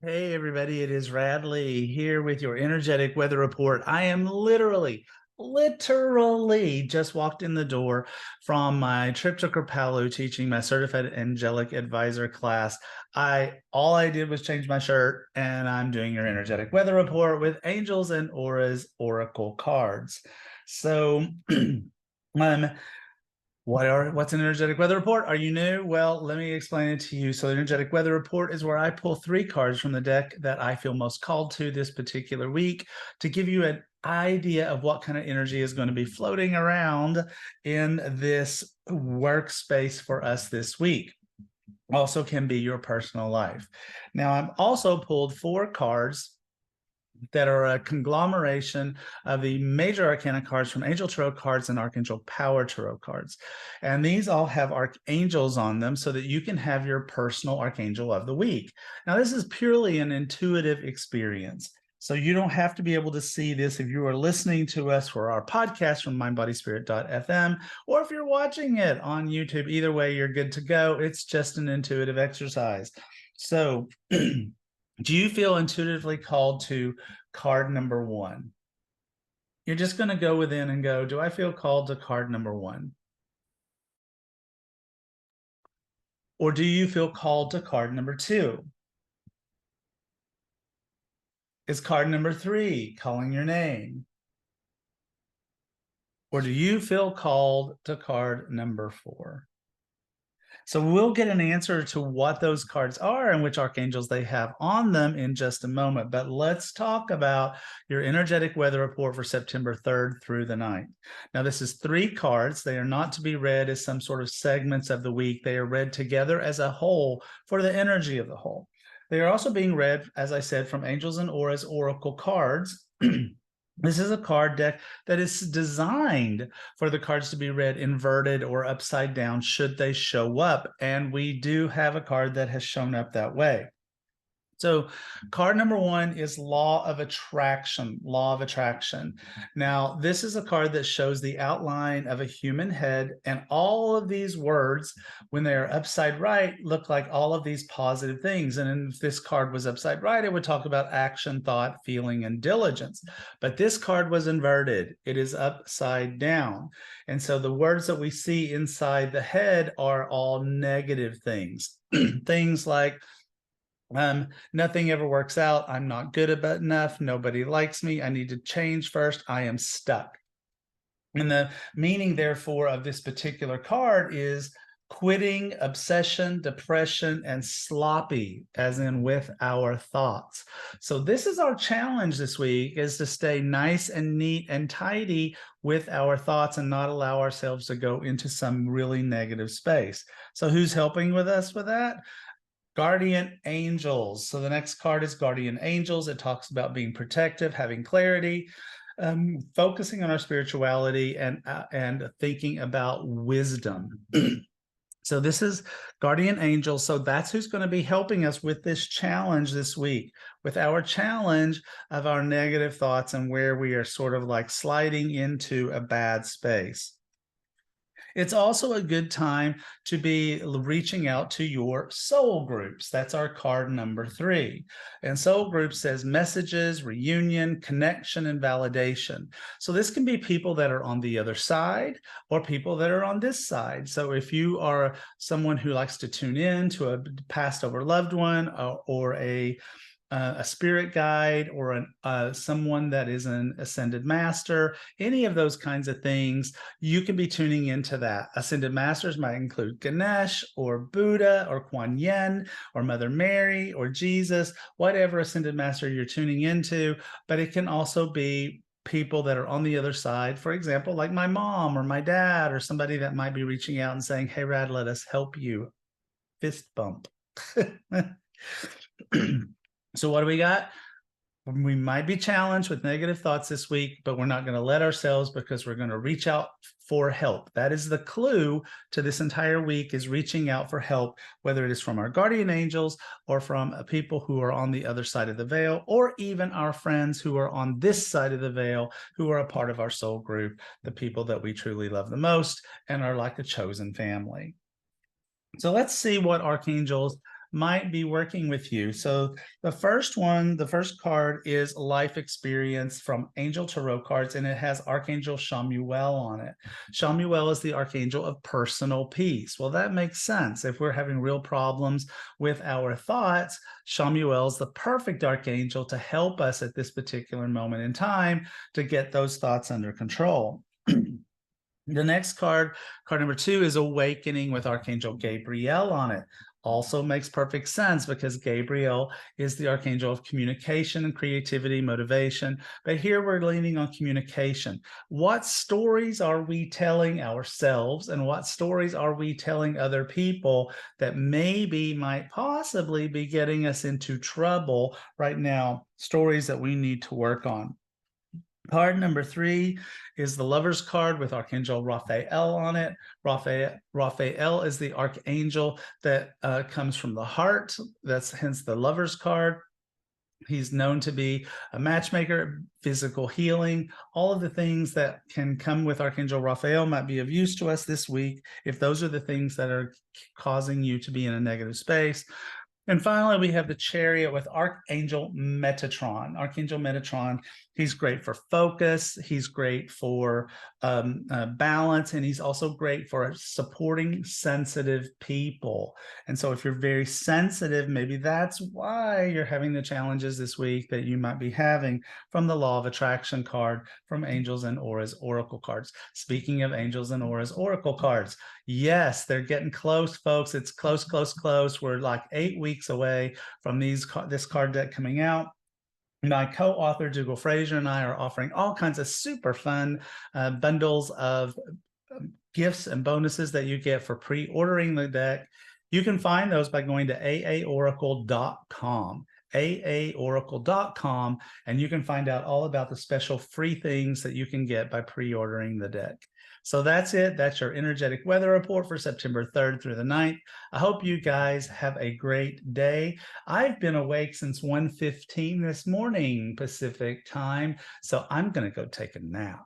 Hey everybody, it is Radley here with your energetic weather report. I am literally just walked in the door from my trip to Kripalu teaching my certified angelic advisor class. All I did was change my shirt and I'm doing your energetic weather report with angels and auras oracle cards. So um what's an energetic weather report? Are you new? Well, let me explain it to you. So the energetic weather report is where I pull 3 cards from the deck that I feel most called to this particular week to give you an idea of what kind of energy is going to be floating around in this workspace for us this week. Also can be your personal life. Now, I've also pulled 4 cards that are a conglomeration of the major arcana cards from Angel Tarot cards and Archangel Power Tarot cards. And these all have archangels on them so that you can have your personal archangel of the week. Now, this is purely an intuitive experience. So you don't have to be able to see this if you are listening to us for our podcast from mindbodyspirit.fm, or if you're watching it on YouTube. Either way, you're good to go. It's just an intuitive exercise. So do you feel intuitively called to card number 1? You're just going to go within and go, do I feel called to card number 1? Or do you feel called to card number 2? Is card number 3 calling your name? Or do you feel called to card number 4? So we'll get an answer to what those cards are and which archangels they have on them in just a moment. But let's talk about your energetic weather report for September 3rd through the 9th. Now, this is 3 cards. They are not to be read as some sort of segments of the week. They are read together as a whole for the energy of the whole. They are also being read, as I said, from Angels and Auras Oracle cards. This is a card deck that is designed for the cards to be read inverted or upside down should they show up. And we do have a card that has shown up that way. So card number 1 is Law of Attraction, Law of Attraction. Now, this is a card that shows the outline of a human head, and all of these words, when they are upside right, look like all of these positive things. And if this card was upside right, it would talk about action, thought, feeling, and diligence. But this card was inverted. It is upside down. And so the words that we see inside the head are all negative things. Things like, nothing ever works out. I'm not good enough. Nobody likes me. I need to change first. I am stuck. And the meaning, therefore, of this particular card is quitting, obsession, depression, and sloppy, as in with our thoughts. So this is our challenge this week, is to stay nice and neat and tidy with our thoughts and not allow ourselves to go into some really negative space. So who's helping with us with that? Guardian angels. So the next card is Guardian angels. It talks about being protective, having clarity, focusing on our spirituality, and thinking about wisdom. So this is Guardian Angel. So that's who's going to be helping us with this challenge this week, with our challenge of our negative thoughts and where we are sort of like sliding into a bad space. It's also a good time to be reaching out to your soul groups. That's our card number 3. And soul group says messages, reunion, connection, and validation. So this can be people that are on the other side or people that are on this side. So if you are someone who likes to tune in to a passed over loved one, or a spirit guide, or someone that is an ascended master, any of those kinds of things, you can be tuning into that. Ascended masters might include Ganesh or Buddha or Kuan Yin or Mother Mary or Jesus, whatever ascended master you're tuning into, but it can also be people that are on the other side, for example, like my mom or my dad, or somebody that might be reaching out and saying, hey, Rad, let us help you. Fist bump. So what do we got? We might be challenged with negative thoughts this week, but we're not going to let ourselves, because we're going to reach out for help. That is the clue to this entire week, is reaching out for help, whether it is from our guardian angels or from people who are on the other side of the veil, or even our friends who are on this side of the veil, who are a part of our soul group, the people that we truly love the most and are like a chosen family. So let's see what archangels might be working with you. So the first card is Life Experience from Angel Tarot cards, and it has Archangel Shamuel on it. Shamuel is the Archangel of personal peace. Well, that makes sense. If we're having real problems with our thoughts, Shamuel is the perfect Archangel to help us at this particular moment in time to get those thoughts under control. The next card number 2, is Awakening with Archangel Gabriel on it. Also makes perfect sense because Gabriel is the Archangel of communication and creativity, motivation. But here we're leaning on communication. What stories are we telling ourselves, and what stories are we telling other people that maybe might possibly be getting us into trouble right now? Stories that we need to work on. Card number 3 is the Lover's card with Archangel Raphael on it. Raphael is the archangel that comes from the heart. That's hence the Lover's card. He's known to be a matchmaker, physical healing, all of the things that can come with Archangel Raphael might be of use to us this week if those are the things that are causing you to be in a negative space. And finally, we have the Chariot with Archangel Metatron. Archangel Metatron, he's great for focus, he's great for balance, and he's also great for supporting sensitive people. And so if you're very sensitive, maybe that's why you're having the challenges this week that you might be having from the Law of Attraction card from Angels and Auras Oracle cards. Speaking of Angels and Auras Oracle cards, yes, they're getting close, folks. It's close, close, close. We're like 8 weeks away from this card deck coming out. My co-author, Dougal Fraser, and I are offering all kinds of super fun bundles of gifts and bonuses that you get for pre-ordering the deck. You can find those by going to aaoracle.com. aaoracle.com, and you can find out all about the special free things that you can get by pre-ordering the deck. So that's it. That's your energetic weather report for September 3rd through the 9th. I hope you guys have a great day. I've been awake since 1:15 this morning Pacific time, so I'm going to go take a nap.